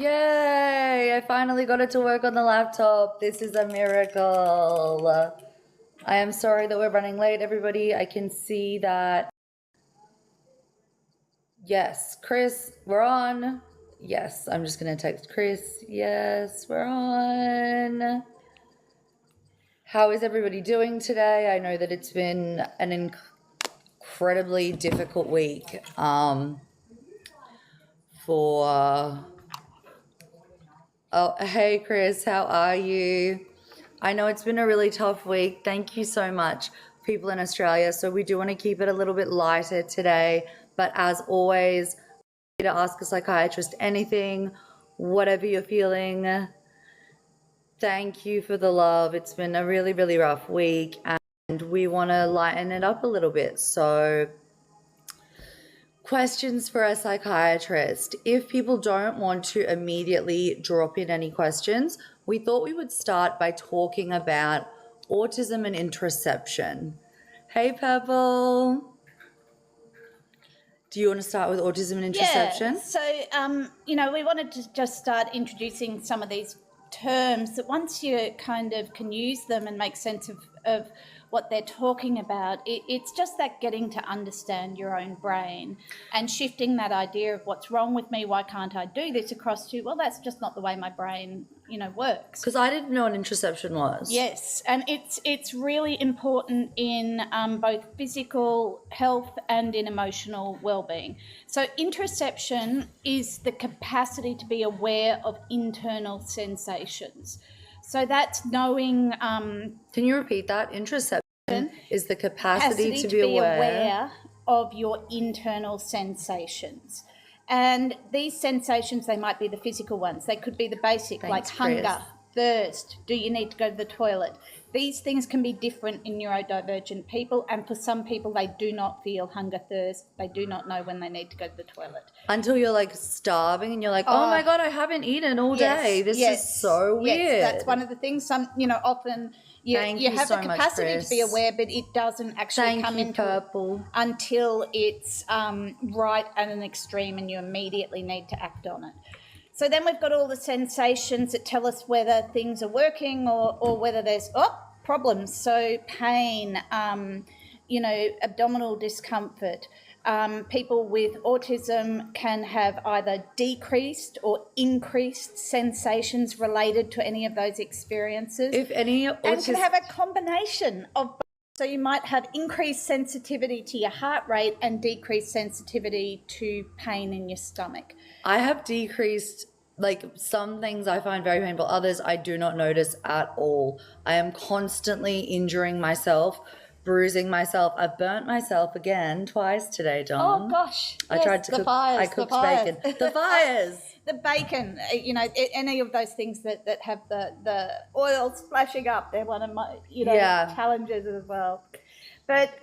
Yay! I finally got it to work on the laptop. This is a miracle. I am sorry that we're running late, everybody. I can see that. Yes, Chris, we're on. Yes, I'm just going to text Chris. Yes, we're on. How is everybody doing today? I know that it's been an incredibly difficult week Oh, hey, Chris, how are you? I know it's been a really tough week. Thank you so much, people in Australia. So we do want to keep it a little bit lighter today. But as always, to ask a psychiatrist anything, whatever you're feeling. Thank you for the love. It's been a really, really rough week, and we want to lighten it up a little bit. So questions for a psychiatrist. If people don't want to immediately drop in any questions, we thought we would start by talking about autism and introception. Hey, Pebble. Do you want to start with autism and introception? Yeah, so, we wanted to just start introducing some of these terms that once you kind of can use them and make sense of what they're talking about, it's just that getting to understand your own brain and shifting that idea of what's wrong with me, why can't I do this, across to, well, that's just not the way my brain, works. Because I didn't know what introception was. Yes, and it's really important in both physical health and in emotional well-being. So introception is the capacity to be aware of internal sensations. So that's knowing... Can you repeat that? Introception is the capacity to be aware of your internal sensations. And these sensations, they might be the physical ones. They could be the basic, like hunger, thirst, do you need to go to the toilet? These things can be different in neurodivergent people, and for some people, they do not feel hunger, thirst. They do not know when they need to go to the toilet. Until you're like starving and you're like, oh my God, I haven't eaten all day. This is so weird. Yes, that's one of the things. Often you have the capacity to be aware, but it doesn't actually come into until it's right at an extreme and you immediately need to act on it. So then we've got all the sensations that tell us whether things are working or whether there's problems. So pain, abdominal discomfort. People with autism can have either decreased or increased sensations related to any of those experiences. If any, and can have a combination of both. So you might have increased sensitivity to your heart rate and decreased sensitivity to pain in your stomach. I have decreased, like some things I find very painful, others I do not notice at all. I am constantly injuring myself, bruising myself. I've burnt myself again twice today, Dawn. Oh gosh. I tried to cook. I cooked bacon. The fires. The bacon, any of those things that have the oil splashing up, they're one of my, challenges as well. But,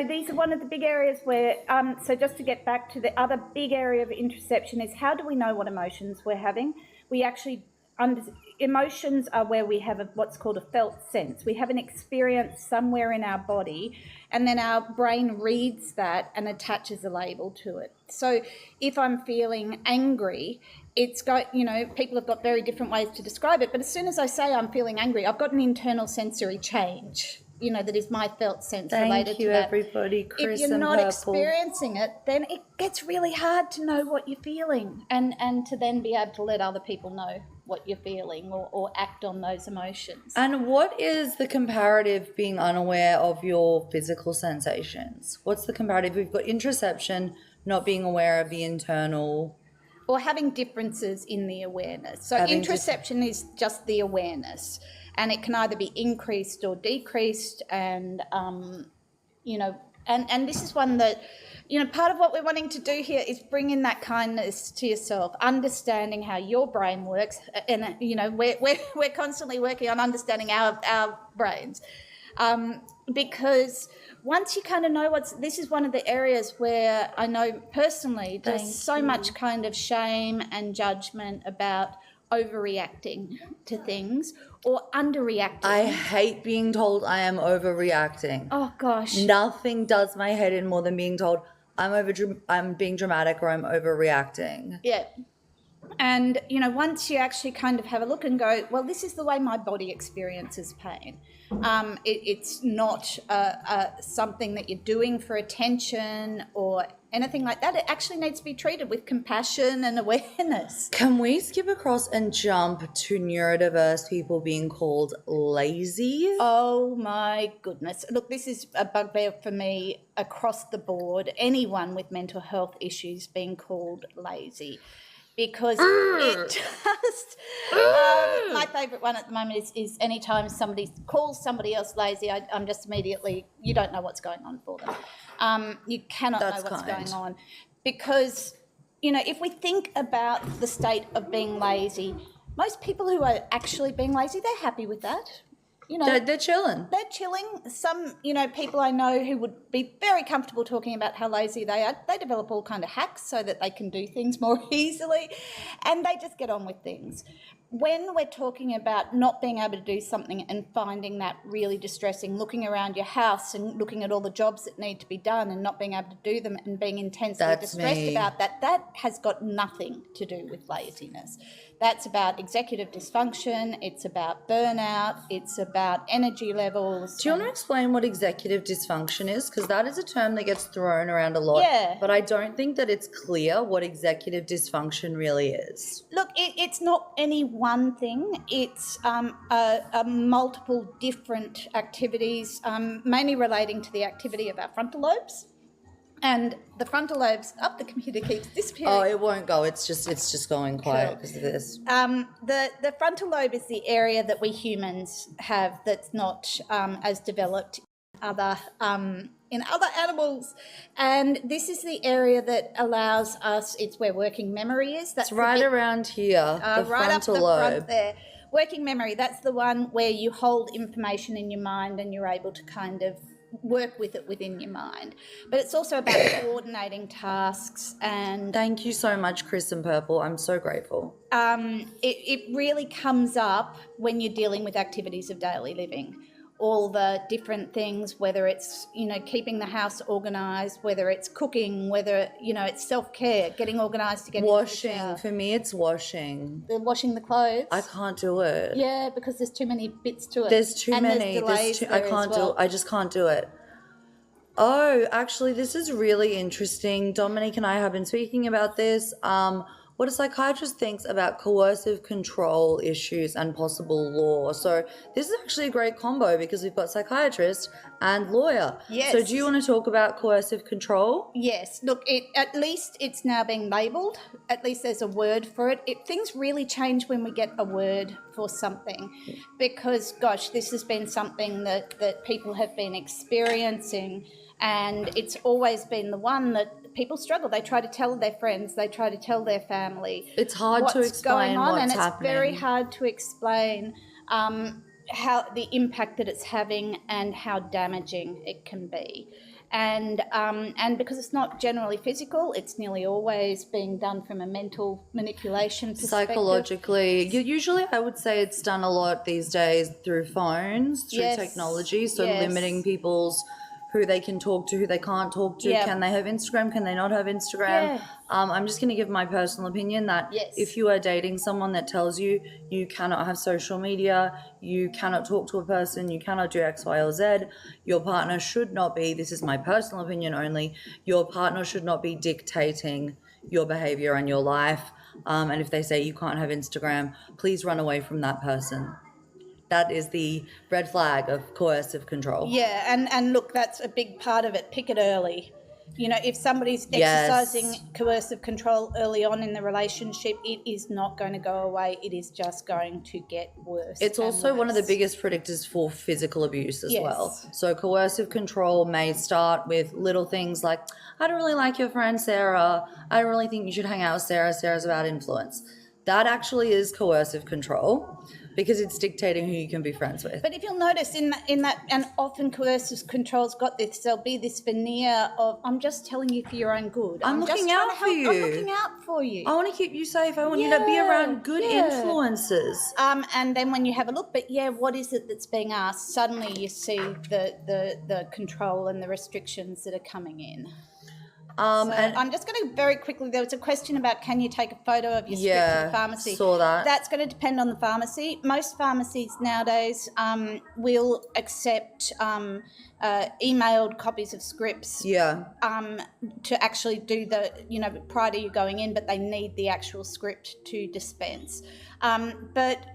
these are one of the big areas where, so just to get back to the other big area of introception is how do we know what emotions we're having? We actually, emotions are where we have what's called a felt sense. We have an experience somewhere in our body, and then our brain reads that and attaches a label to it. So if I'm feeling angry, people have got very different ways to describe it, but as soon as I say I'm feeling angry, I've got an internal sensory change, that is my felt sense related to that. Thank you, everybody. Chris if you're not Purple. experiencing it, then it gets really hard to know what you're feeling and to then be able to let other people know what you're feeling or act on those emotions. And what is the comparative being unaware of your physical sensations? What's the comparative? We've got introception, not being aware of the internal... Or having differences in the awareness. So introception is just the awareness, and it can either be increased or decreased, and and this is one that, part of what we're wanting to do here is bring in that kindness to yourself, understanding how your brain works, and we're constantly working on understanding our brains, because once you kind of know this is one of the areas where I know personally there's so much kind of shame and judgment about overreacting to things or underreacting. I hate being told I am overreacting. Oh gosh. Nothing does my head in more than being told I'm being dramatic or I'm overreacting. Yeah. And, once you actually kind of have a look and go, well, this is the way my body experiences pain. It's not something that you're doing for attention or anything like that. It actually needs to be treated with compassion and awareness. Can we skip across and jump to neurodiverse people being called lazy? Oh, my goodness. Look, this is a bugbear for me across the board. Anyone with mental health issues being called lazy. Because it just, my favourite one at the moment is anytime somebody calls somebody else lazy, I'm just immediately, you don't know what's going on for them. You cannot know what's going on. Because, if we think about the state of being lazy, most people who are actually being lazy, they're happy with that. They're chilling. They're chilling. Some, people I know who would be very comfortable talking about how lazy they are, they develop all kind of hacks so that they can do things more easily, and they just get on with things. When we're talking about not being able to do something and finding that really distressing, looking around your house and looking at all the jobs that need to be done and not being able to do them and being intensely distressed about that has got nothing to do with laziness. That's about executive dysfunction, it's about burnout, it's about energy levels. Do you want to explain what executive dysfunction is? Because that is a term that gets thrown around a lot. Yeah. But I don't think that it's clear what executive dysfunction really is. Look, it's not any one thing. It's a multiple different activities, mainly relating to the activity of our frontal lobes. And the frontal lobes, the computer keeps disappearing. Oh, it won't go. It's just going quiet because of this. The frontal lobe is the area that we humans have that's not as developed in other animals, and this is the area that allows us. It's where working memory is. That's right around here. The right frontal up the lobe. front there. Working memory. That's the one where you hold information in your mind and you're able to kind of work with it within your mind. But it's also about coordinating tasks. And thank you so much, Chris and Purple. I'm so grateful. It really comes up when you're dealing with activities of daily living. All the different things, whether it's, keeping the house organised, whether it's cooking, whether, it's self-care, getting organised to get washing. For me, it's washing. Washing the clothes. I can't do it. Yeah, because there's too many bits to it. There's too many. I just can't do it. Oh, actually, this is really interesting. Dominique and I have been speaking about this. What a psychiatrist thinks about coercive control issues and possible law. So this is actually a great combo because we've got psychiatrist and lawyer. Yes. So do you want to talk about coercive control? Yes. Look, at least it's now being labelled. At least there's a word for it. Things really change when we get a word for something because, gosh, this has been something that people have been experiencing, and it's always been the one that people struggle. They try to tell their friends, they try to tell their family. It's hard to explain what's happening. And it's very hard to explain how the impact that it's having and how damaging it can be. And because it's not generally physical, it's nearly always being done from a mental manipulation perspective. Psychologically. Usually I would say it's done a lot these days through phones, through technology, so limiting people's who they can talk to, who they can't talk to. Can they have Instagram? Can they not have Instagram? I'm just going to give my personal opinion that if you are dating someone that tells you you cannot have social media, you cannot talk to a person, you cannot do X, Y, or Z, your partner should not be, this is my personal opinion only, your partner should not be dictating your behavior and your life. And if they say you can't have Instagram, please run away from that person. That is the red flag of coercive control. Yeah, and look, that's a big part of it. Pick it early. If somebody's exercising coercive control early on in the relationship, it is not going to go away. It is just going to get worse. It's also one of the biggest predictors for physical abuse as well. So coercive control may start with little things like, I don't really like your friend Sarah. I don't really think you should hang out with Sarah. Sarah's a bad influence. That actually is coercive control, because it's dictating who you can be friends with. But if you'll notice in that, and often coercive control's got this, there'll be this veneer of, I'm just telling you for your own good. I'm looking out for you. I'm looking out for you. I want to keep you safe. I want you to be around good influences. And then when you have a look, what is it that's being asked? Suddenly you see the control and the restrictions that are coming in. And I'm just going to very quickly, there was a question about can you take a photo of your script to the pharmacy? Saw that. That's going to depend on the pharmacy. Most pharmacies nowadays will accept emailed copies of scripts to actually do the, prior to you going in, but they need the actual script to dispense. But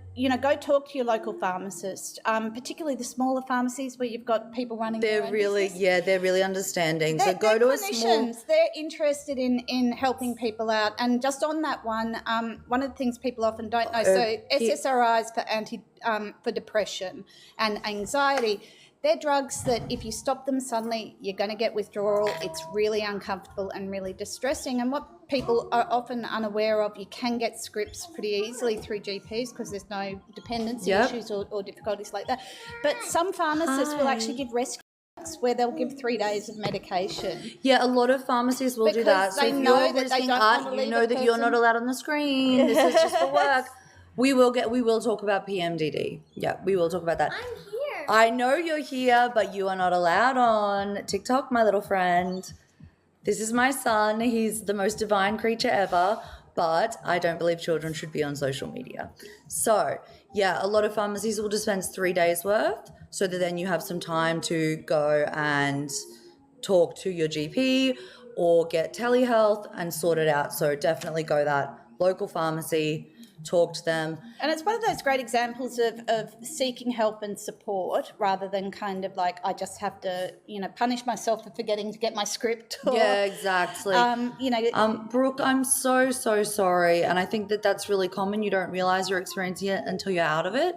go talk to your local pharmacist, particularly the smaller pharmacies where you've got people running their own business. They're really understanding. They're Go to clinicians. a small... They're interested in helping people out. And just on that one of the things people often don't know, so SSRIs for depression and anxiety, they're drugs that if you stop them suddenly, you're going to get withdrawal. It's really uncomfortable and really distressing. And what people are often unaware of, you can get scripts pretty easily through GPs because there's no dependency issues or difficulties like that. But some pharmacists will actually give rescue where they'll give 3 days of medication. Yeah, a lot of pharmacies will do that. So if you're listening, you know that you're not allowed on the screen. This is just for work. We will talk about PMDD. Yeah, we will talk about that. I'm here. I know you're here, but you are not allowed on TikTok, my little friend. This is my son. He's the most divine creature ever, but I don't believe children should be on social media. So, yeah, a lot of pharmacies will dispense 3 days worth so that then you have some time to go and talk to your GP or get telehealth and sort it out. So definitely go that local pharmacy, talk to them. And it's one of those great examples of seeking help and support rather than kind of like I just have to, punish myself for forgetting to get my script. Or, yeah, exactly. Brooke, I'm so sorry. And I think that that's really common. You don't realize you're experiencing it until you're out of it.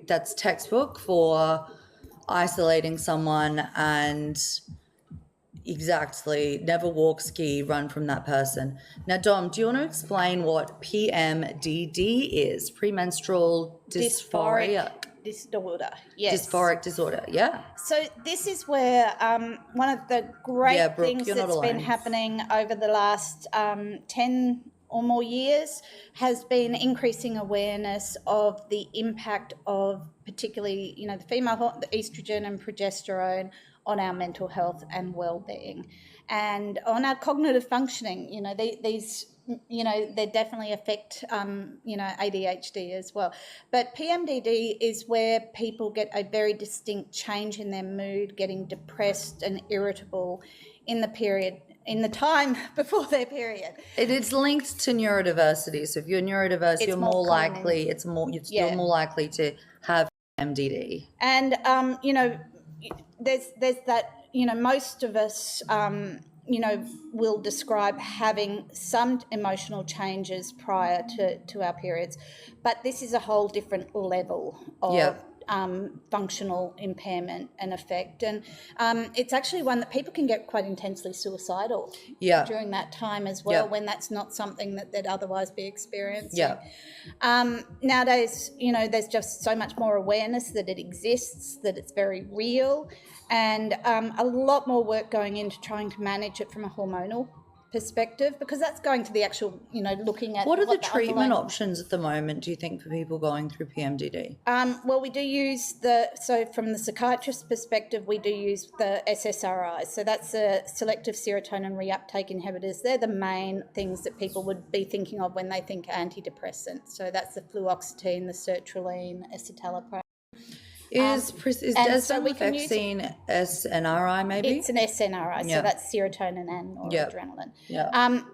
That's textbook for isolating someone and exactly never walk, ski, run from that person. Now, Dom, do you want to explain what PMDD is? Premenstrual dysphoria. Disorder. Yes. Dysphoric disorder. Yeah. So this is where one of the great things that's been happening over the last 10 or more years has been increasing awareness of the impact of particularly, the female, the estrogen and progesterone on our mental health and well-being and on our cognitive functioning. These they definitely affect ADHD as well. But PMDD is where people get a very distinct change in their mood, getting depressed and irritable in the time before their period. It's linked to neurodiversity. So if you're neurodiverse, you're more likely to have MDD. And there's that, most of us will describe having some emotional changes prior to our periods, but this is a whole different level of functional impairment and effect. And it's actually one that people can get quite intensely suicidal during that time as well, when that's not something that they'd otherwise be experiencing. Nowadays, there's just so much more awareness that it exists, that it's very real, and a lot more work going into trying to manage it from a hormonal perspective, because that's going to the actual, looking at what are the treatment options at the moment, do you think, for people going through PMDD? Well, we do use from the psychiatrist perspective, we do use the SSRIs. So that's the selective serotonin reuptake inhibitors. They're the main things that people would be thinking of when they think antidepressants. So that's the fluoxetine, the sertraline, escitalopram. Is desvenlafaxine SNRI maybe? It's an SNRI, so that's serotonin and adrenaline.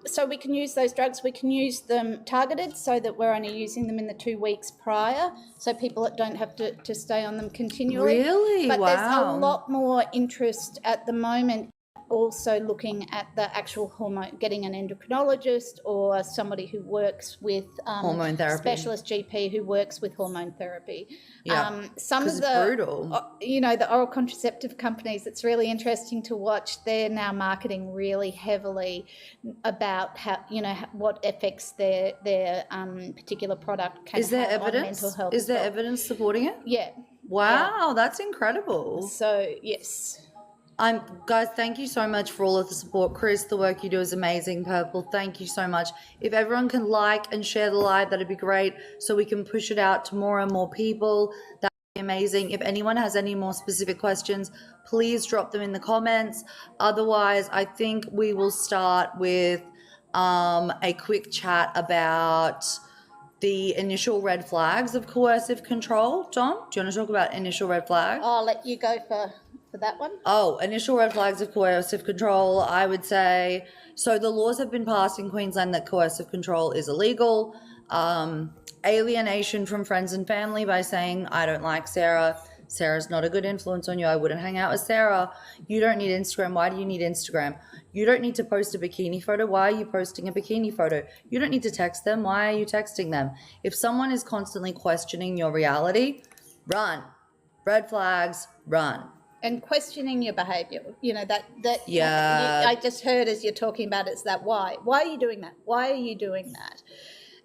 So we can use those drugs. We can use them targeted so that we're only using them in the 2 weeks prior, so people don't have to stay on them continually. Really? But there's a lot more interest at the moment also looking at the actual hormone, getting an endocrinologist or somebody who works with hormone therapy, specialist GP who works with hormone therapy. Some of the brutal. The oral contraceptive companies, it's really interesting to watch. They're now marketing really heavily about how what effects their particular product can have on mental health. Is there evidence supporting it? Yeah. Wow, that's incredible. So yes. Guys, thank you so much for all of the support. Chris, the work you do is amazing. Purple, thank you so much. If everyone can like and share the live, that'd be great, so we can push it out to more and more people. amazing. If anyone has any more specific questions, please drop them in the comments. Otherwise, I think we will start with a quick chat about the initial red flags of coercive control. Dom, do you want to talk about initial red flags? I'll let you go for that one. Oh, initial red flags of coercive control, I would say. So the laws have been passed in Queensland that coercive control is illegal. Alienation from friends and family by saying, I don't like Sarah. Sarah's not a good influence on you. I wouldn't hang out with Sarah. You don't need Instagram. Why do you need Instagram? You don't need to post a bikini photo. Why are you posting a bikini photo? You don't need to text them. Why are you texting them? If someone is constantly questioning your reality, run. Red flags, run. And questioning your behaviour, Yeah. I just heard as you're talking about it's that why. Why are you doing that? Why are you doing that?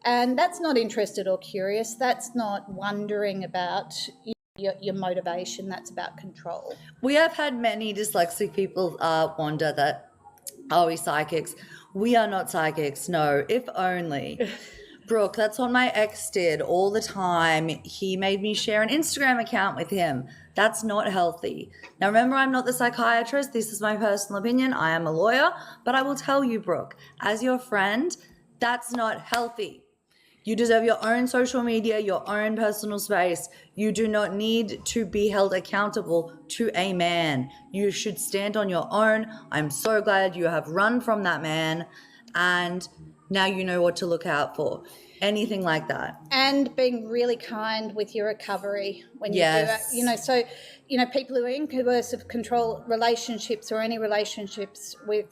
And that's not interested or curious. That's not wondering about your motivation. That's about control. We have had many dyslexic people wonder that, are we psychics? We are not psychics, no, if only. Brooke, that's what my ex did all the time. He made me share an Instagram account with him. That's not healthy. Now, remember, I'm not the psychiatrist. This is my personal opinion. I am a lawyer. But I will tell you, Brooke, as your friend, that's not healthy. You deserve your own social media, your own personal space. You do not need to be held accountable to a man. You should stand on your own. I'm so glad you have run from that man, and now you know what to look out for. Anything like that. And being really kind with your recovery when you Yes. do it. So, people who are in coercive control relationships or any relationships with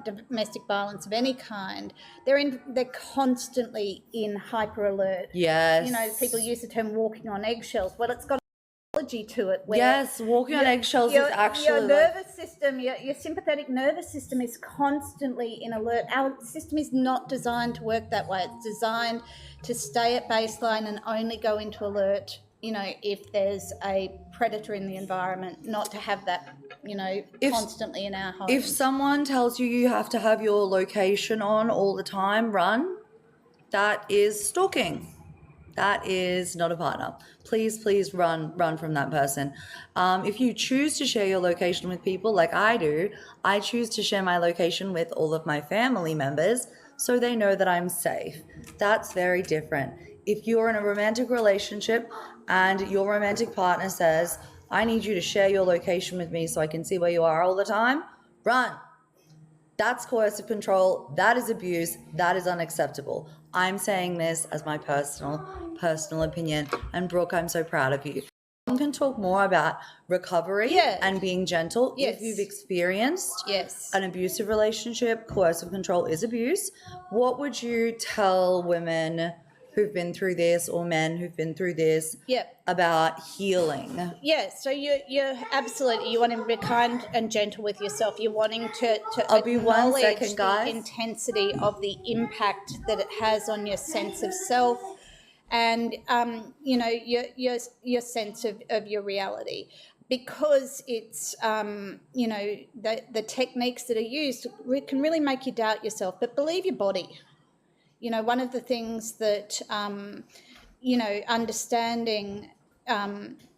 domestic violence of any kind, they're constantly in hyper alert. Yes. People use the term walking on eggshells. Well, it's got to it where yes, walking on eggshells is actually your nervous system, your sympathetic nervous system is constantly in alert. Our system is not designed to work that way. It's designed to stay at baseline and only go into alert, if there's a predator in the environment, not to have that, constantly in our homes. If someone tells you you have to have your location on all the time, run. That is stalking. That is not a partner. Please run from that person. If you choose to share your location with people like I do, I choose to share my location with all of my family members so they know that I'm safe. That's very different. If you're in a romantic relationship and your romantic partner says, I need you to share your location with me so I can see where you are all the time, run. That's coercive control. That is abuse. That is unacceptable. I'm saying this as my personal opinion. And Brooke, I'm so proud of you. You can talk more about recovery and being gentle. If you've experienced an abusive relationship, coercive control is abuse. What would you tell women who've been through this or men who've been through this about healing? So you're absolutely, you want to be kind and gentle with yourself. You're wanting to I'll be 1 acknowledge second, guys. the intensity of the impact that it has on your sense of self and your sense of your reality, because it's the techniques that are used can really make you doubt yourself. But believe your body. One of the things that, understanding,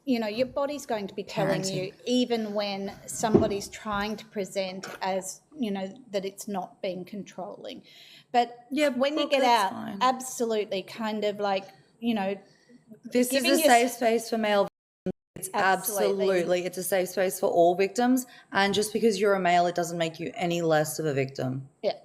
your body's going to be telling you, even when somebody's trying to present as, that it's not being controlling. But when you get out, absolutely kind of like, this is a safe space for male victims. It's absolutely, it's a safe space for all victims. And just because you're a male, it doesn't make you any less of a victim. Yeah.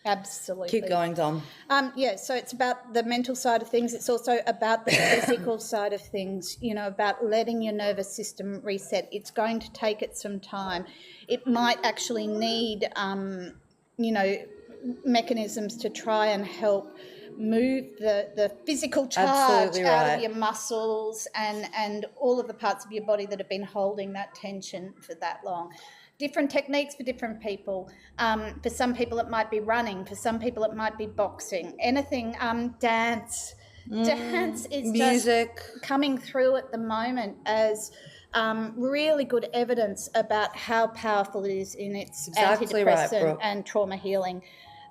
Absolutely. Keep going, Dom. So it's about the mental side of things. It's also about the physical side of things, about letting your nervous system reset. It's going to take it some time. It might actually need, mechanisms to try and help move the physical charge out of your muscles and all of the parts of your body that have been holding that tension for that long. Different techniques for different people. For some people it might be running. For some people it might be boxing. Anything, dance. Dance is music. Just coming through at the moment as really good evidence about how powerful it is in its antidepressant and trauma healing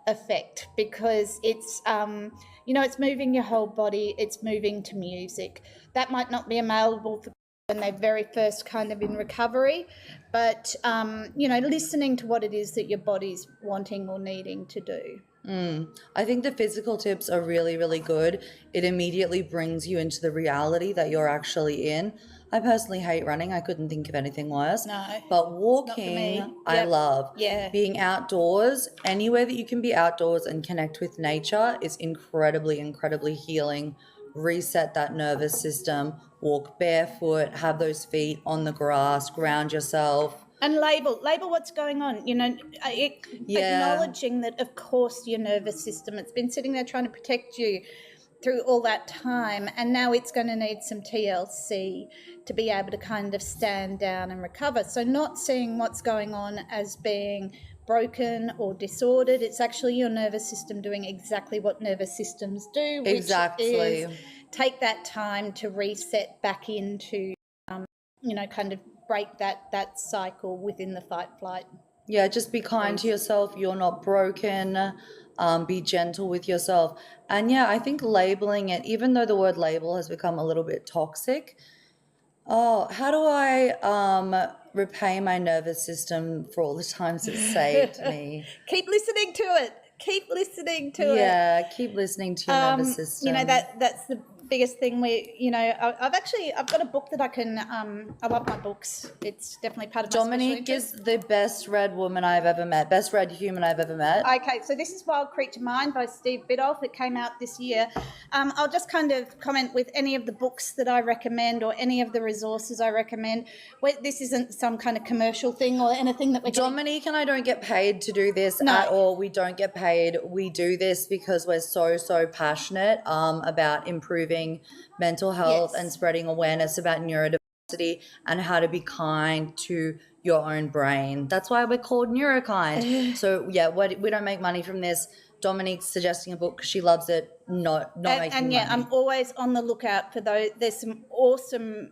effect, because it's it's moving your whole body. It's moving to music. That might not be available for when they're very first kind of in recovery. But, listening to what it is that your body's wanting or needing to do. I think the physical tips are really, really good. It immediately brings you into the reality that you're actually in. I personally hate running. I couldn't think of anything worse. No, but walking, not for me. I Yep. love. Yeah. Being outdoors, anywhere that you can be outdoors and connect with nature is incredibly, incredibly healing. Reset that nervous system, walk barefoot, have those feet on the grass, ground yourself. And label what's going on, acknowledging that, of course, your nervous system, it's been sitting there trying to protect you through all that time, and now it's going to need some TLC to be able to kind of stand down and recover. So not seeing what's going on as being broken or disordered, it's actually your nervous system doing exactly what nervous systems do, which is take that time to reset back into, kind of break that cycle within the fight flight. Yeah, just be kind to yourself. You're not broken. Be gentle with yourself. And yeah, I think labeling it, even though the word label has become a little bit toxic, how do I repay my nervous system for all the times it saved me? Keep listening to it. Keep listening to it. Yeah, keep listening to your nervous system. That's the biggest thing. I've got a book that I can. I love my books. It's definitely part of my Dominique is the best read woman I've ever met. Best read human I've ever met. Okay, so this is Wild Creature Mind by Steve Biddulph. It came out this year. I'll just kind of comment with any of the books that I recommend or any of the resources I recommend. This isn't some kind of commercial thing or anything that we're Dominique and I don't get paid to do this No. at all. We don't get paid. We do this because we're so passionate about improving mental health and spreading awareness about neurodiversity and how to be kind to your own brain. That's why we're called Neurokind. So yeah, we don't make money from this. Dominique's suggesting a book because she loves it, not making money. And I'm always on the lookout for those. There's some awesome,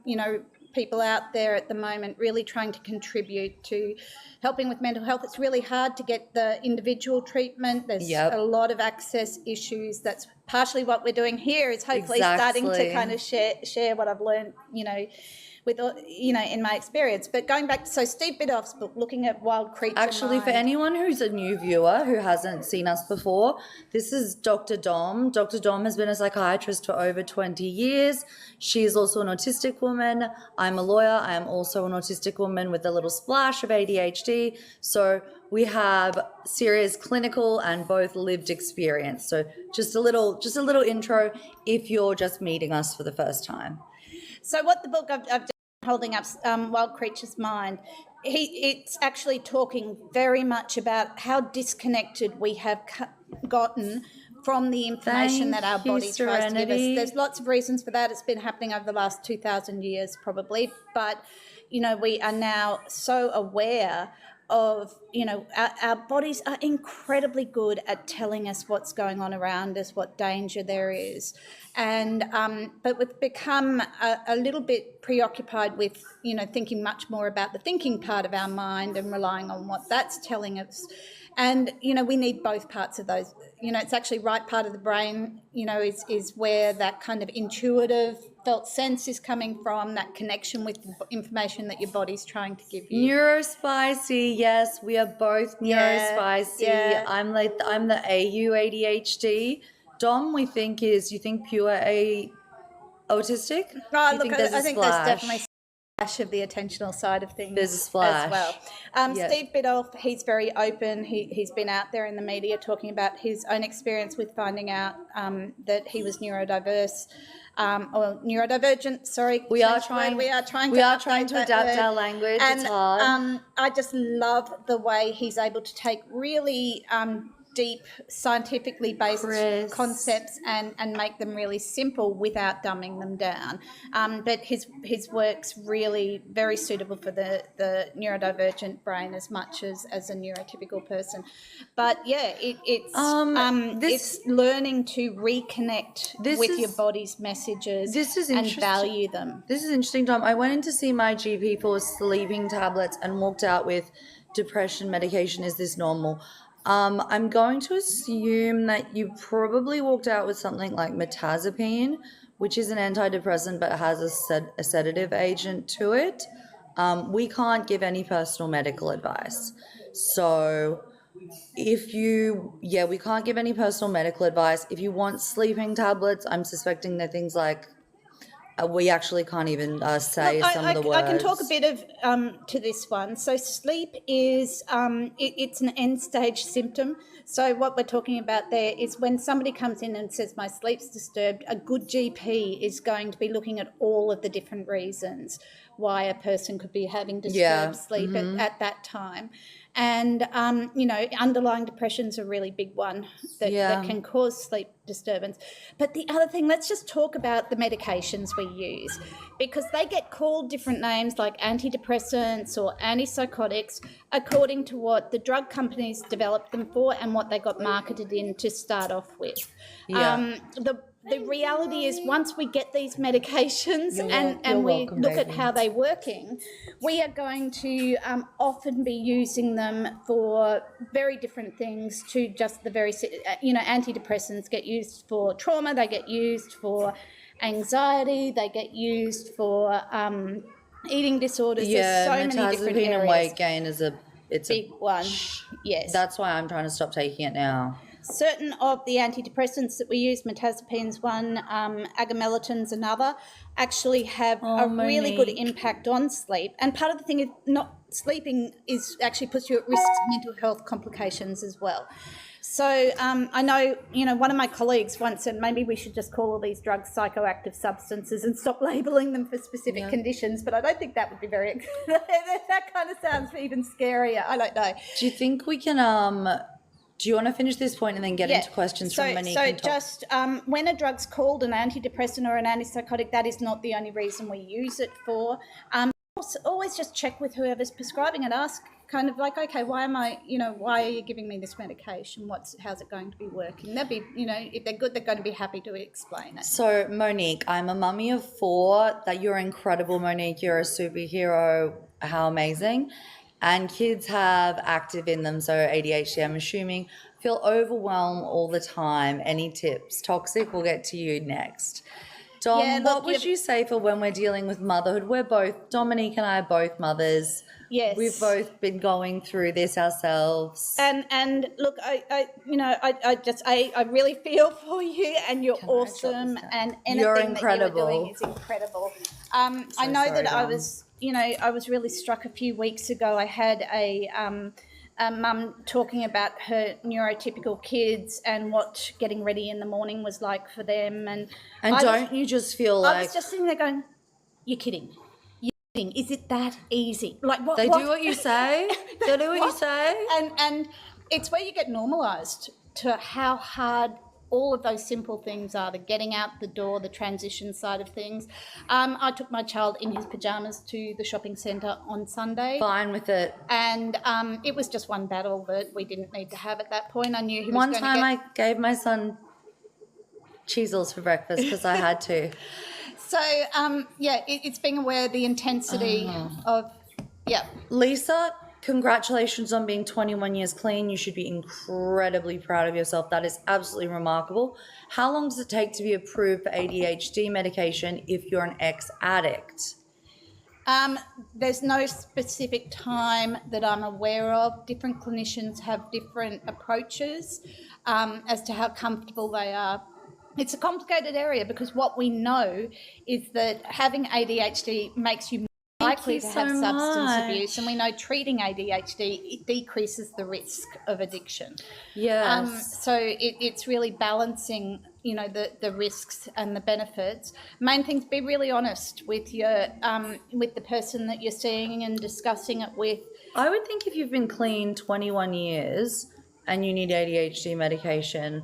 people out there at the moment really trying to contribute to helping with mental health. It's really hard to get the individual treatment. There's a lot of access issues. That's partially what we're doing here, is hopefully starting to kind of share what I've learned, with, in my experience. But going back, so Steve Biddulph's book, looking at Wild Creature Actually, Mind. for anyone who's a new viewer who hasn't seen us before, this is Dr. Dom. Dr. Dom has been a psychiatrist for over 20 years. She is also an autistic woman. I'm a lawyer. I am also an autistic woman with a little splash of ADHD. So we have serious clinical and both lived experience. So just a little intro if you're just meeting us for the first time. So what the book I've just holding up, Wild Creature's Mind, it's actually talking very much about how disconnected we have gotten from the information that our body tries to give us. There's lots of reasons for that. It's been happening over the last 2,000 years probably, but we are now so aware of, our bodies are incredibly good at telling us what's going on around us, what danger there is. And but we've become a little bit preoccupied with, thinking much more about the thinking part of our mind and relying on what that's telling us. And, we need both parts of those. It's actually right part of the brain, is where that kind of intuitive felt sense is coming from, that connection with the information that your body's trying to give you. Neurospicy, yes, we are both neurospicy. Yeah. I'm the AU ADHD. Dom, you think pure autistic? Oh, look, I think there's definitely a splash of the attentional side of things. There's a splash as well. Steve Biddulph, he's very open. He's been out there in the media talking about his own experience with finding out that he was neurodiverse. Or neurodivergent, sorry. We are trying to adapt our language. And, it's hard. I just love the way he's able to take really deep, scientifically based concepts and make them really simple without dumbing them down. But his work's really very suitable for the neurodivergent brain as much as a neurotypical person. But yeah, it's learning to reconnect with your body's messages and value them. This is interesting, Tom. I went in to see my GP for sleeping tablets and walked out with depression medication. Is this normal? I'm going to assume that you probably walked out with something like mirtazapine, which is an antidepressant but has a sedative agent to it. We can't give any personal medical advice. So we can't give any personal medical advice. If you want sleeping tablets, I'm suspecting they're things like, we actually can't even say some of the words. I can talk a bit of to this one. So sleep is it's an end stage symptom. So what we're talking about there is when somebody comes in and says my sleep's disturbed, a good GP is going to be looking at all of the different reasons why a person could be having disturbed sleep at that time. And, underlying depression's a really big one that can cause sleep disturbance. But the other thing, let's just talk about the medications we use, because they get called different names like antidepressants or antipsychotics according to what the drug companies developed them for and what they got marketed in to start off with. The reality is once we get these medications and we look at how they're working, we are going to often be using them for very different things to just the very, antidepressants get used for trauma, they get used for anxiety, they get used for eating disorders. There's so many different areas. And weight gain is a big one. Yes. That's why I'm trying to stop taking it now. Certain of the antidepressants that we use, mirtazipine's one, agomelatин's another, actually have a really good impact on sleep. And part of the thing is not sleeping is actually puts you at risk of mental health complications as well. So I know, one of my colleagues once said maybe we should just call all these drugs psychoactive substances and stop labelling them for specific conditions, but I don't think that would be very – that kind of sounds even scarier. I don't know. Do you think we can do you want to finish this point and then get into questions from Monique? So just when a drug's called an antidepressant or an antipsychotic, that is not the only reason we use it for. Always just check with whoever's prescribing and ask kind of like, okay, why are you giving me this medication? How's it going to be working? They'll be, if they're good, they're going to be happy to explain it. So Monique, I'm a mummy of 4. That you're incredible, Monique. You're a superhero. How amazing. And kids have active in them, so ADHD, I'm assuming, feel overwhelmed all the time. Any tips? Toxic, we'll get to you next. Dom, what would you say for when we're dealing with motherhood? Dominique and I are both mothers. Yes. We've both been going through this ourselves. And look, I really feel for you, and you're awesome, and anything that you're doing is incredible. I know that I was really struck a few weeks ago. I had a mum talking about her neurotypical kids and what getting ready in the morning was like for them. And don't you just feel like... I was just sitting there going, you're kidding. Is it that easy? Like what? They do what you say. They do what you say. And it's where you get normalised to how hard all of those simple things are, the getting out the door, the transition side of things. I took my child in his pyjamas to the shopping centre on Sunday. Fine with it. And it was just one battle that we didn't need to have at that point. I knew he was going to One time I gave my son cheesels for breakfast because I had to. So, it's being aware of the intensity of, Lisa, congratulations on being 21 years clean. You should be incredibly proud of yourself. That is absolutely remarkable. How long does it take to be approved for ADHD medication if you're an ex-addict? There's no specific time that I'm aware of. Different clinicians have different approaches as to how comfortable they are. It's a complicated area because what we know is that having ADHD makes you more likely to have substance abuse, and we know treating ADHD, it decreases the risk of addiction. Yes. So it's really balancing, the risks and the benefits. Main thing is be really honest with your with the person that you're seeing and discussing it with. I would think if you've been clean 21 years and you need ADHD medication.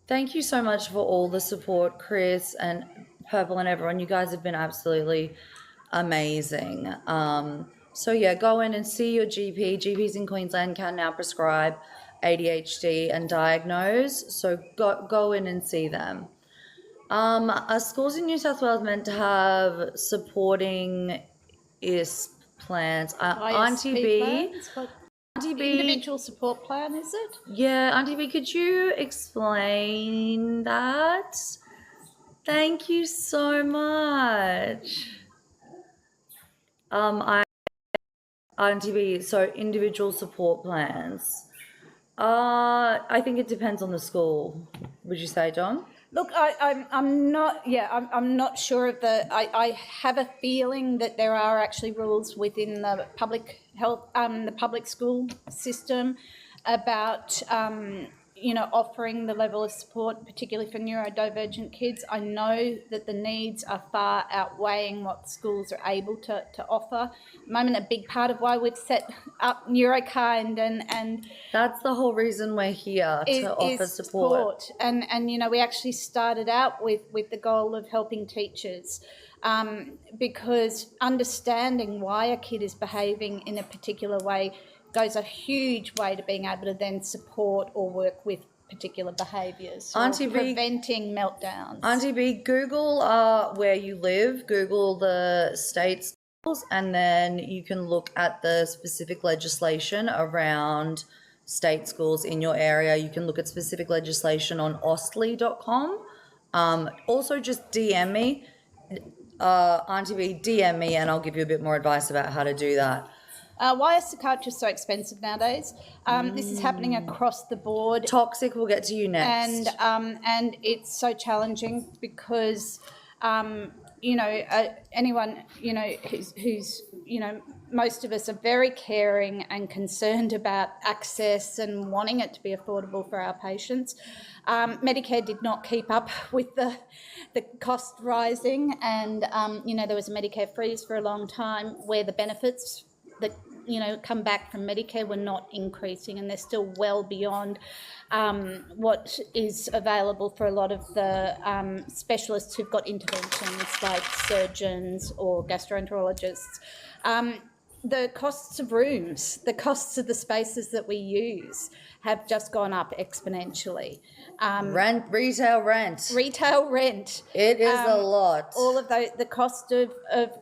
Thank you so much for all the support, Chris and Purple and everyone. You guys have been absolutely amazing. Go in and see your GP. GPs in Queensland can now prescribe ADHD and diagnose. So go in and see them. Are schools in New South Wales meant to have supporting ISP plans? Auntie B. Auntie B, individual support plan, is it? Yeah, Auntie B, could you explain that? Thank you so much. Auntie B, so individual support plans. I think it depends on the school. Would you say, Dom? Look, I'm not. Yeah, I'm not sure of the. I have a feeling that there are actually rules within the public health, the public school system, about offering the level of support, particularly for neurodivergent kids. I know that the needs are far outweighing what schools are able to offer. At the moment, a big part of why we've set up NeuroKind and that's the whole reason we're here, to offer support. And we actually started out with the goal of helping teachers, because understanding why a kid is behaving in a particular way goes a huge way to being able to then support or work with particular behaviours, preventing meltdowns. Auntie B, Google where you live, Google the state schools, and then you can look at the specific legislation around state schools in your area. You can look at specific legislation on austly.com. Also just DM me, Auntie B, DM me, and I'll give you a bit more advice about how to do that. Why are psychiatrists so expensive nowadays? This is happening across the board. Toxic, we'll get to you next. And it's so challenging because, anyone, who's most of us are very caring and concerned about access and wanting it to be affordable for our patients. Medicare did not keep up with the cost rising, and, there was a Medicare freeze for a long time where the benefits that come back from Medicare were not increasing, and they're still well beyond what is available for a lot of the specialists who've got interventions like surgeons or gastroenterologists. The costs of rooms, the costs of the spaces that we use have just gone up exponentially. Retail rent. It is a lot. All of the cost of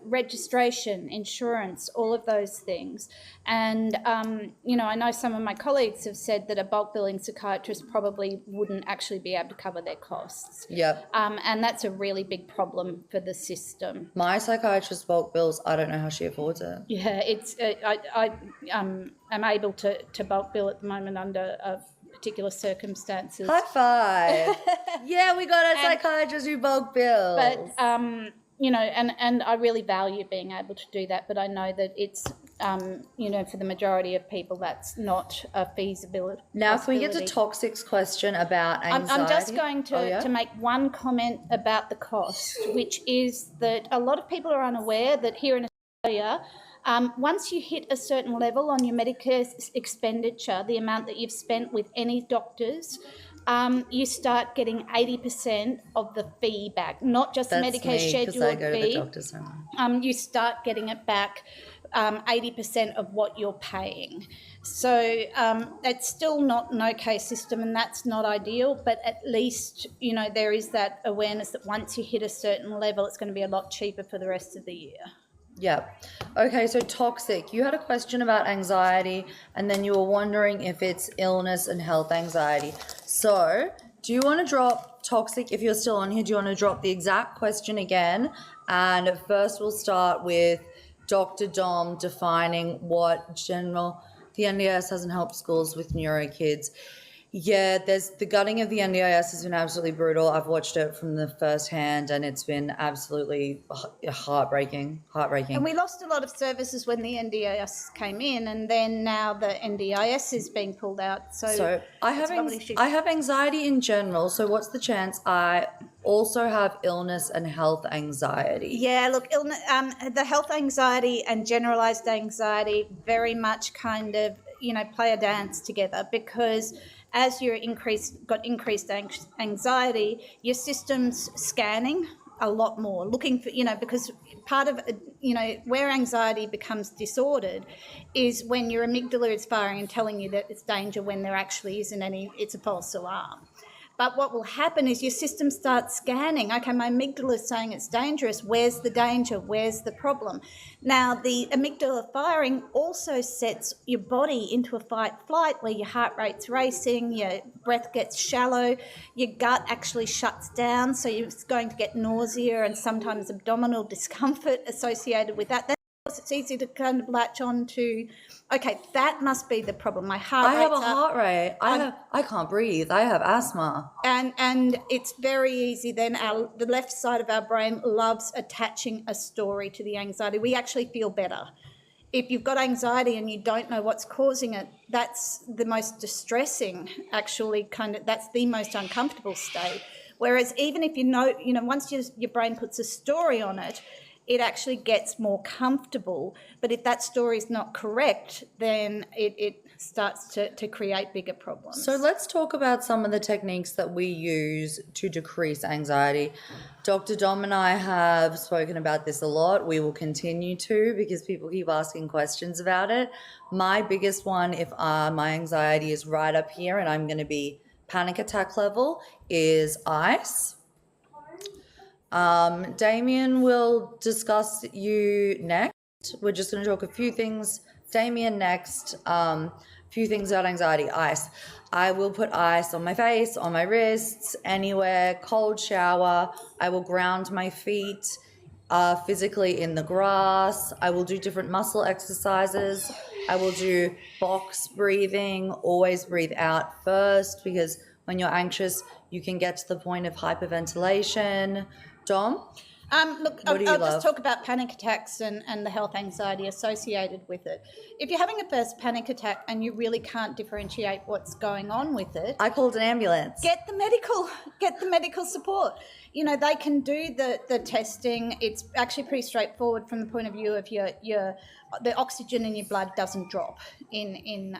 registration, insurance, all of those things. And, I know some of my colleagues have said that a bulk billing psychiatrist probably wouldn't actually be able to cover their costs. Yep. And that's a really big problem for the system. My psychiatrist bulk bills, I don't know how she affords it. Yeah, it's I am able to bulk bill at the moment under particular circumstances. High five. Yeah, we got a psychiatrist who bulk bills. But and I really value being able to do that, but I know that it's for the majority of people that's not a feasibility. Now, can we get to Toxic's question about anxiety? I'm just going to make one comment about the cost, which is that a lot of people are unaware that here in Australia, once you hit a certain level on your Medicare expenditure, the amount that you've spent with any doctors, you start getting 80% of the fee back, not just the Medicare scheduled fee. You start getting it back, 80% of what you're paying. So it's still not an okay system, and that's not ideal, but at least, there is that awareness that once you hit a certain level, it's going to be a lot cheaper for the rest of the year. Yeah. Okay, so Toxic, you had a question about anxiety, and then you were wondering if it's illness and health anxiety. So do you want to drop, Toxic, if you're still on here, do you want to drop the exact question again? And first we'll start with Dr. Dom defining what the NDIS hasn't helped schools with neuro kids. Yeah, the gutting of the NDIS has been absolutely brutal. I've watched it from the first hand, and it's been absolutely heartbreaking. And we lost a lot of services when the NDIS came in, and then now the NDIS is being pulled out. So I have anxiety in general. So what's the chance I also have illness and health anxiety? Yeah, look, the health anxiety and generalized anxiety very much kind of, play a dance together, because as you're got increased anxiety, your system's scanning a lot more, looking for, because part of, where anxiety becomes disordered is when your amygdala is firing and telling you that it's danger when there actually isn't any, it's a false alarm. But what will happen is your system starts scanning. Okay, my amygdala is saying it's dangerous. Where's the danger? Where's the problem? Now, the amygdala firing also sets your body into a fight-flight where your heart rate's racing, your breath gets shallow, your gut actually shuts down, so you're going to get nausea and sometimes abdominal discomfort associated with that. It's easy to kind of latch on to, okay, that must be the problem. My heart I have a rate's up. heart rate. I can't breathe. I have asthma. And it's very easy then. The left side of our brain loves attaching a story to the anxiety. We actually feel better. If you've got anxiety and you don't know what's causing it, that's the most distressing, actually, that's the most uncomfortable state. Whereas even if once your brain puts a story on it, it actually gets more comfortable. But if that story is not correct, then it starts to create bigger problems. So let's talk about some of the techniques that we use to decrease anxiety. Dr. Dom and I have spoken about this a lot. We will continue to, because people keep asking questions about it. My biggest one, if my anxiety is right up here and I'm going to be panic attack level, is ice. Damien will discuss you next. We're just going to talk a few things. Damien next. Few things about anxiety. Ice. I will put ice on my face, on my wrists, anywhere. Cold shower. I will ground my feet physically in the grass. I will do different muscle exercises. I will do box breathing. Always breathe out first, because when you're anxious, you can get to the point of hyperventilation. Dom? Look, I'll just talk about panic attacks and the health anxiety associated with it. If you're having a first panic attack and you really can't differentiate what's going on with it, I called an ambulance. Get the medical support. They can do the testing. It's actually pretty straightforward from the point of view of the oxygen in your blood doesn't drop in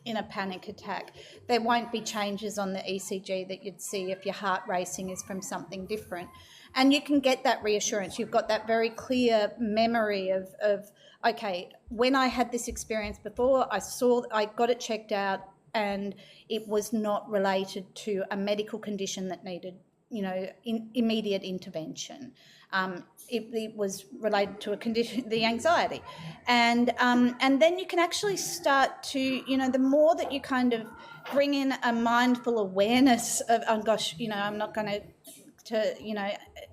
a panic attack. There won't be changes on the ECG that you'd see if your heart racing is from something different. And you can get that reassurance. You've got that very clear memory of okay, when I had this experience before, I got it checked out and it was not related to a medical condition that needed, immediate intervention. It was related to a condition, the anxiety. And then you can actually start to, the more that you kind of bring in a mindful awareness of, oh gosh, I'm not going to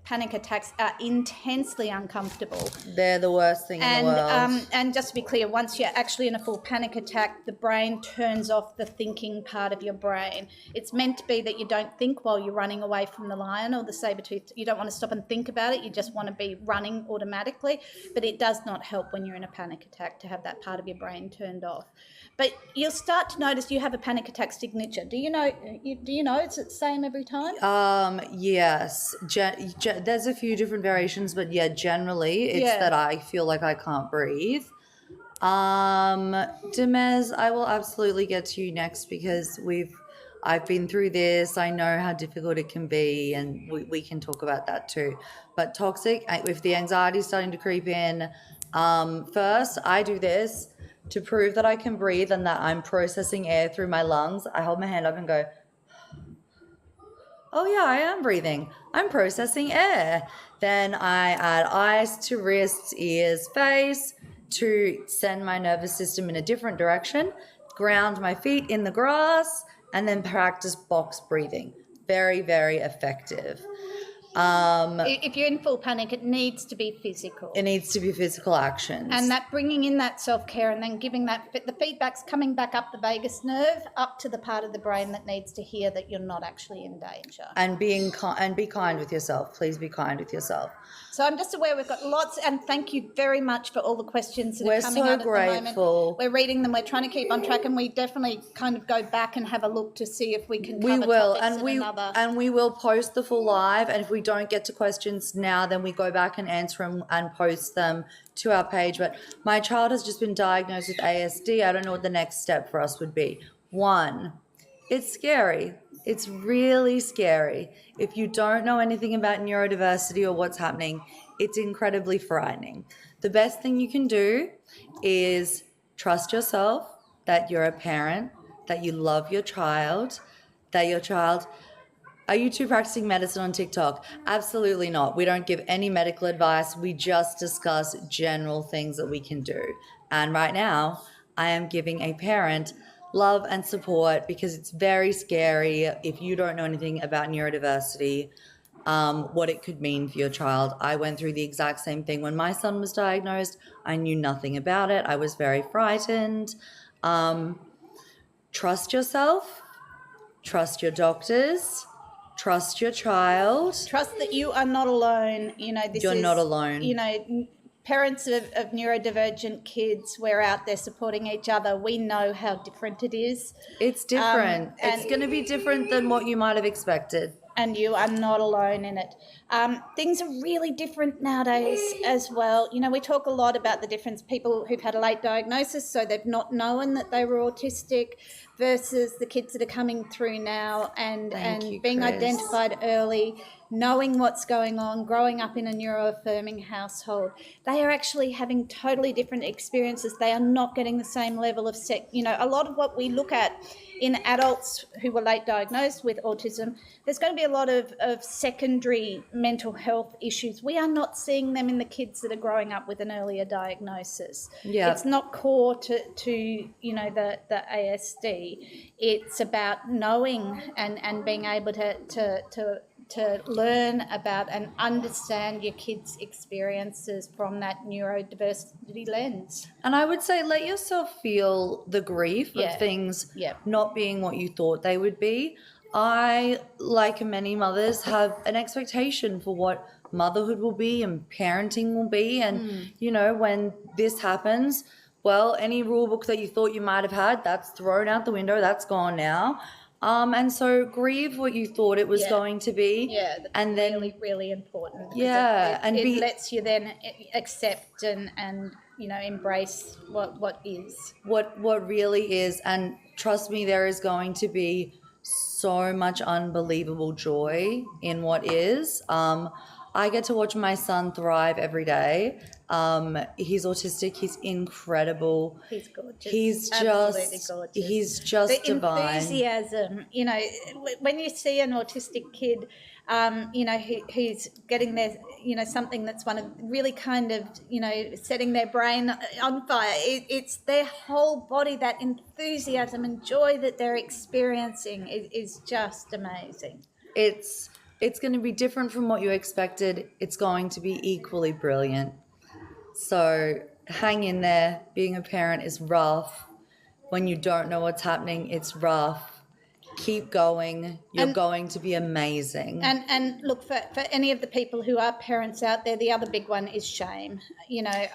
panic attacks are intensely uncomfortable. They're the worst thing in the world. And just to be clear, once you're actually in a full panic attack, the brain turns off the thinking part of your brain. It's meant to be that you don't think while you're running away from the lion or the saber-toothed. You don't want to stop and think about it. You just want to be running automatically. But it does not help when you're in a panic attack to have that part of your brain turned off. But you'll start to notice you have a panic attack signature. Do you know it's the same every time? Yes. There's a few different variations, but yeah, generally it's that I feel like I can't breathe. Demez, I will absolutely get to you next, because I've been through this. I know how difficult it can be, and we can talk about that too. But toxic, if the anxiety is starting to creep in, first I do this to prove that I can breathe and that I'm processing air through my lungs. I hold my hand up and go, oh yeah, I am breathing. I'm processing air. Then I add ice to wrists, ears, face to send my nervous system in a different direction, ground my feet in the grass, and then practice box breathing. Very, very effective. If you're in full panic, it needs to be physical. It needs to be physical actions. And that bringing in that self-care and then giving the feedback's coming back up the vagus nerve, up to the part of the brain that needs to hear that you're not actually in danger. And be kind with yourself. Please be kind with yourself. So I'm just aware we've got lots, and thank you very much for all the questions that are coming out at the moment. We're reading them. We're trying to keep on track, and we definitely kind of go back and have a look to see if we can cover topics in another. And we will post the full live, and if we don't get to questions now, then we go back and answer them and post them to our page. But my child has just been diagnosed with ASD. I don't know what the next step for us would be. 1, it's scary. It's really scary. If you don't know anything about neurodiversity or what's happening, it's incredibly frightening. The best thing you can do is trust yourself, that you're a parent, that you love your child, that your child Are you two practicing medicine on TikTok? Absolutely not. We don't give any medical advice. We just discuss general things that we can do. And right now, I am giving a parent love and support because it's very scary if you don't know anything about neurodiversity, what it could mean for your child. I went through the exact same thing when my son was diagnosed. I knew nothing about it. I was very frightened. Trust yourself. Trust your doctors. Trust your child. Trust that you are not alone. You're not alone. Parents of neurodivergent kids, we're out there supporting each other. We know how different it is. It's different. It's going to be different than what you might have expected. And you are not alone in it. Things are really different nowadays as well. We talk a lot about the difference, people who've had a late diagnosis, so they've not known that they were autistic, versus the kids that are coming through now and being identified early, knowing what's going on, growing up in a neuroaffirming household. They are actually having totally different experiences. They are not getting the same level of a lot of what we look at in adults who were late diagnosed with autism, there's going to be a lot of secondary mental health issues. We are not seeing them in the kids that are growing up with an earlier diagnosis. Yeah. It's not core to the ASD. It's about knowing and being able to learn about and understand your kids' experiences from that neurodiversity lens. And I would say let yourself feel the grief of things not being what you thought they would be. I, like many mothers, have an expectation for what motherhood will be and parenting will be. And, when this happens, well, any rule book that you thought you might have had, that's thrown out the window. That's gone now. And so grieve what you thought it was going to be. Yeah, that's and then, really, really important. Yeah. It lets you then accept and embrace what is. What really is. And trust me, there is going to be so much unbelievable joy in what is. I get to watch my son thrive every day. He's autistic. He's incredible. He's gorgeous. He's absolutely gorgeous. He's just the divine. Enthusiasm, when you see an autistic kid, who's getting their, something that's one of really kind of, setting their brain on fire. It's their whole body, that enthusiasm and joy that they're experiencing is just amazing. It's going to be different from what you expected. It's going to be equally brilliant. So hang in there. Being a parent is rough. When you don't know what's happening, it's rough. Keep going. You're going to be amazing. And look, for any of the people who are parents out there, the other big one is shame. It's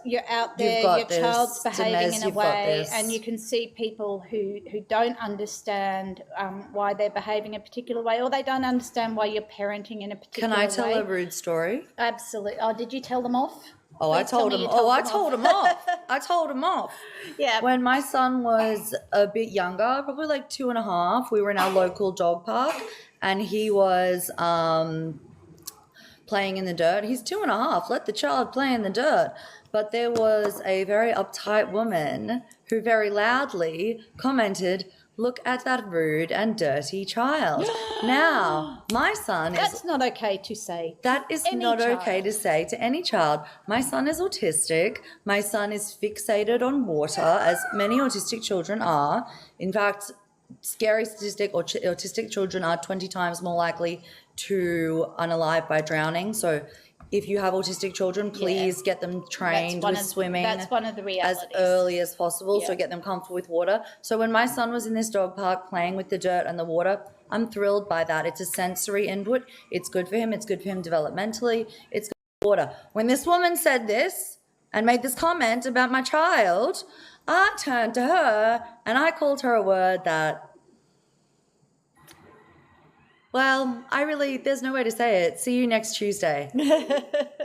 you're out there, your child's behaving in a way, and you can see people who don't understand why they're behaving a particular way, or they don't understand why you're parenting in a particular way. Can I tell a rude story? Absolutely. Oh, did you tell them off? Oh, I told him off. I told him off. Yeah. When my son was a bit younger, probably like 2.5, we were in our local dog park and he was playing in the dirt. He's 2.5. Let the child play in the dirt. But there was a very uptight woman who very loudly commented, "Look at that rude and dirty child." Now, my son is... That's not okay to say. That is not okay to say to any child. My son is autistic. My son is fixated on water, as many autistic children are. In fact, scary statistic, autistic children are 20 times more likely to unalive by drowning. So if you have autistic children, please get them trained with swimming. That's one of the realities. As early as possible, so get them comfortable with water. So when my son was in this dog park playing with the dirt and the water, I'm thrilled by that. It's a sensory input. It's good for him. It's good for him developmentally. It's good for water. When this woman said this and made this comment about my child, I turned to her and I called her a word that... Well, there's no way to say it. See you next Tuesday.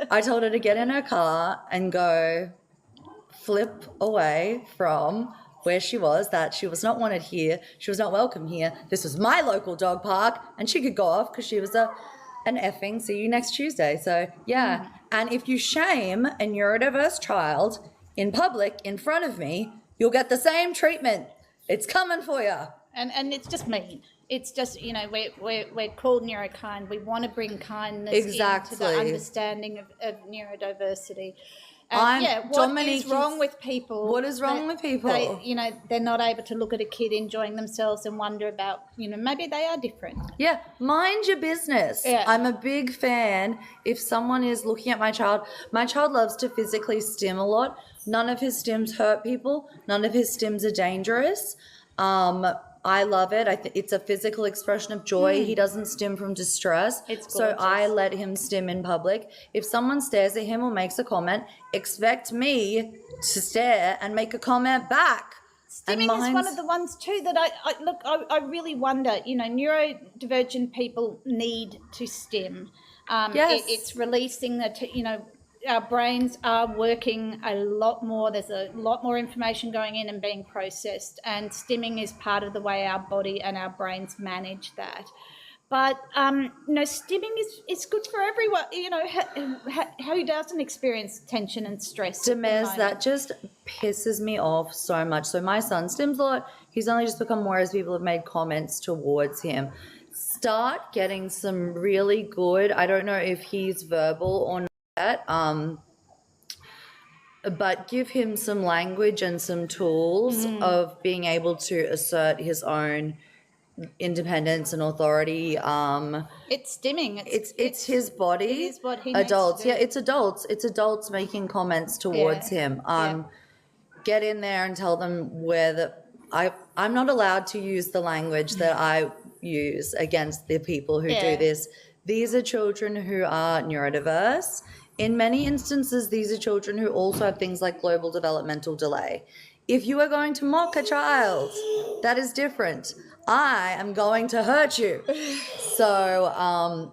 I told her to get in her car and go flip away from where she was, that she was not wanted here. She was not welcome here. This was my local dog park and she could go off because she was an effing see you next Tuesday. So, yeah. And if you shame a neurodiverse child in public in front of me, you'll get the same treatment. It's coming for you. And it's just mean. It's just, you know, we're called neurokind. We want to bring kindness into the understanding of neurodiversity. And what is wrong with people? What is wrong with people? You know, they're not able to look at a kid enjoying themselves and wonder about, you know, maybe they are different. Yeah, mind your business. Yeah. I'm a big fan. If someone is looking at my child loves to physically stim a lot. None of his stims hurt people. None of his stims are dangerous. I love it. It's a physical expression of joy. He doesn't stim from distress. So I let him stim in public. If someone stares at him or makes a comment, expect me to stare and make a comment back. Stimming is one of the ones too that I really wonder, you know, neurodivergent people need to stim. Yes. It's releasing you know, our brains are working a lot more. There's a lot more information going in and being processed, and stimming is part of the way our body and our brains manage that. But, you know, stimming is good for everyone. You know, who doesn't experience tension and stress? Demez, that just pisses me off so much. So my son stims a lot. He's only just become more as people have made comments towards him. Start getting some really good, I don't know if he's verbal or not, but give him some language and some tools of being able to assert his own independence and authority. It's stimming. It's his body. It is what he adults. Needs to do. Yeah, it's adults. It's adults making comments towards him. Get in there and tell them I'm not allowed to use the language that I use against the people who do this. These are children who are neurodiverse. In many instances, these are children who also have things like global developmental delay. If you are going to mock a child, that is different. I am going to hurt you. So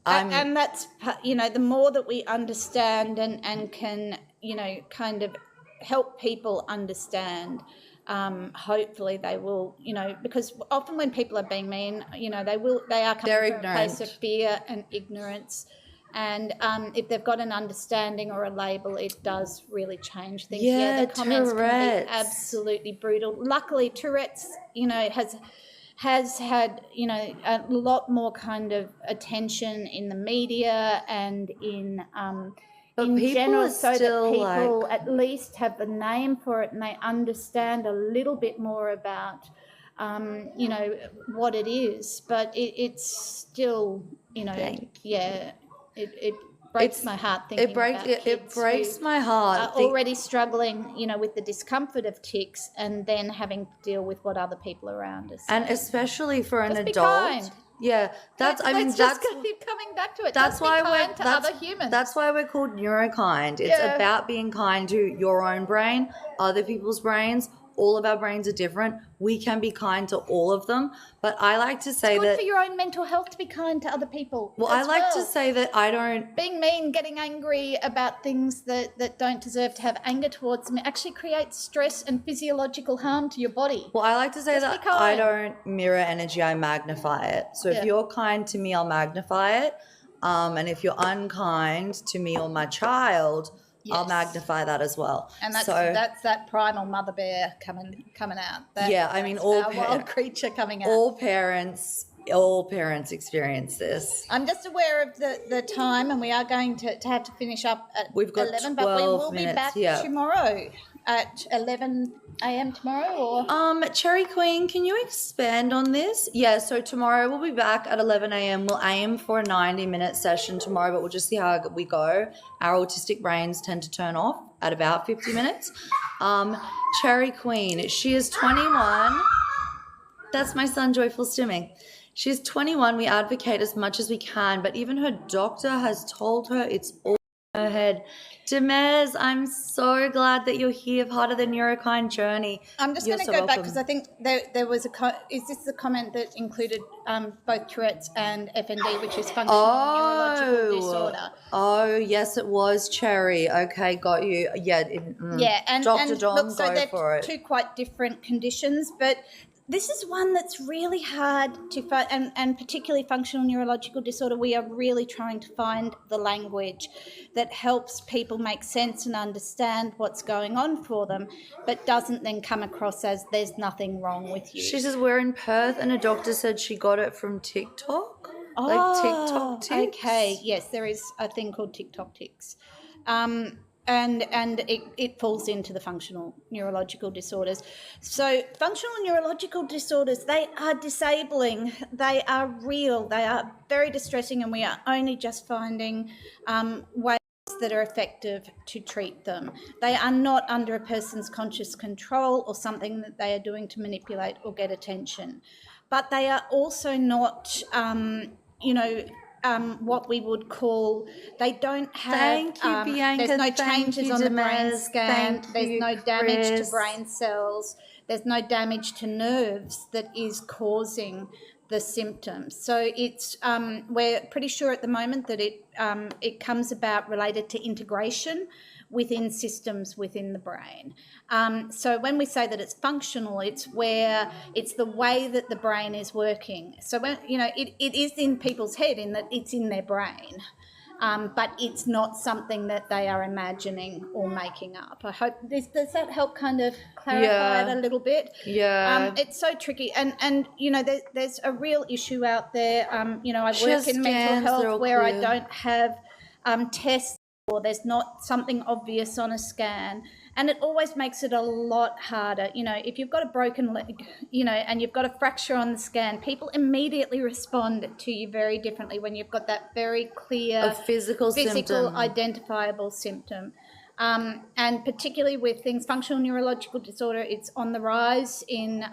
and that's, you know, the more that we understand and can, you know, kind of help people understand, hopefully they will, you know, because often when people are being mean, you know, they are coming from a place of fear and ignorance. And if they've got an understanding or a label, it does really change things. Yeah, the comments Tourette's can be absolutely brutal. Luckily, Tourette's, you know, has had, you know, a lot more kind of attention in the media and in general, so that people at least have the name for it and they understand a little bit more about, you know, what it is. But it's still, you know, It breaks my heart thinking about kids it breaks my heart. Are already struggling, you know, with the discomfort of tics and then having to deal with what other people around us say. And especially for an adult. Be kind. Yeah, that's just keep coming back to it. That's why we're kind to other humans. That's why we're called neurokind. It's about being kind to your own brain, other people's brains. All of our brains are different. We can be kind to all of them. But I like to say it's good for your own mental health to be kind to other people. Well, I like to say that I don't... Being mean, getting angry about things that don't deserve to have anger towards them actually creates stress and physiological harm to your body. Well, I like to say that I don't mirror energy, I magnify it. So if you're kind to me, I'll magnify it. And if you're unkind to me or my child... Yes. I'll magnify that as well. And that's that primal mother bear coming out. All wild creature coming out. All parents experience this. I'm just aware of the time, and we are going to have to finish up at 11, but we will be back tomorrow at 11 a.m. tomorrow, or Cherry Queen, can you expand on this? Yeah, so tomorrow we'll be back at 11 a.m. We'll aim for a 90-minute session tomorrow, but we'll just see how we go. Our autistic brains tend to turn off at about 50 minutes. Cherry Queen, she is 21. That's my son, Joyful Stimming. She's 21. We advocate as much as we can, but even her doctor has told her it's all in her head. Demez, I'm so glad that you're here, part of the Neurokind journey. I'm just going to go back because I think there was is this the comment that included both Tourette's and FND, which is functional neurological disorder? Oh, yes, it was, Cherry. Okay, got you. Yeah, and Dr. John, look, so go for it. Two quite different conditions, but this is one that's really hard to find, and particularly functional neurological disorder, we are really trying to find the language that helps people make sense and understand what's going on for them, but doesn't then come across as there's nothing wrong with you. She says we're in Perth and a doctor said she got it from TikTok. Like TikTok tics? Okay, yes, there is a thing called TikTok tics. And it falls into the functional neurological disorders. So functional neurological disorders, they are disabling, they are real, they are very distressing, and we are only just finding ways that are effective to treat them. They are not under a person's conscious control or something that they are doing to manipulate or get attention. But they are also not, what we would call, they don't have, Thank you, Bianca. there's no Thank changes you, on the Demez. brain scan, Thank there's you, no damage to Chris. brain cells, there's no damage to nerves that is causing the symptoms. So it's we're pretty sure at the moment that it comes about related to integration within systems within the brain. So when we say that it's functional, it's the way that the brain is working. So when it is in people's head, in that it's in their brain. But it's not something that they are imagining or making up. I hope does that help kind of clarify it a little bit? Yeah. It's so tricky, and there's a real issue out there. I work in mental health where I don't have tests, or there's not something obvious on a scan, and it always makes it a lot harder. If you've got a broken leg, and you've got a fracture on the scan, people immediately respond to you very differently when you've got that very clear a physical symptom. Identifiable symptom. And particularly with things, functional neurological disorder, it's on the rise in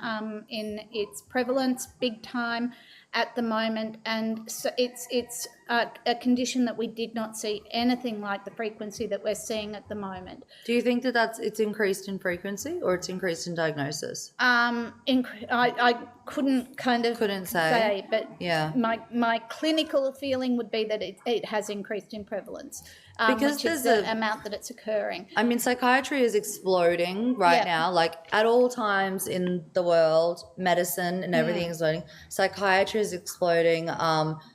its prevalence big time at the moment, and so it's a condition that we did not see anything like the frequency that we're seeing at the moment. Do you think that it's increased in frequency or it's increased in diagnosis? I couldn't say, but yeah, my clinical feeling would be that it has increased in prevalence. Because which is the amount that it's occurring. I mean, psychiatry is exploding right now. Like at all times in the world, medicine and everything is exploding. Psychiatry is exploding.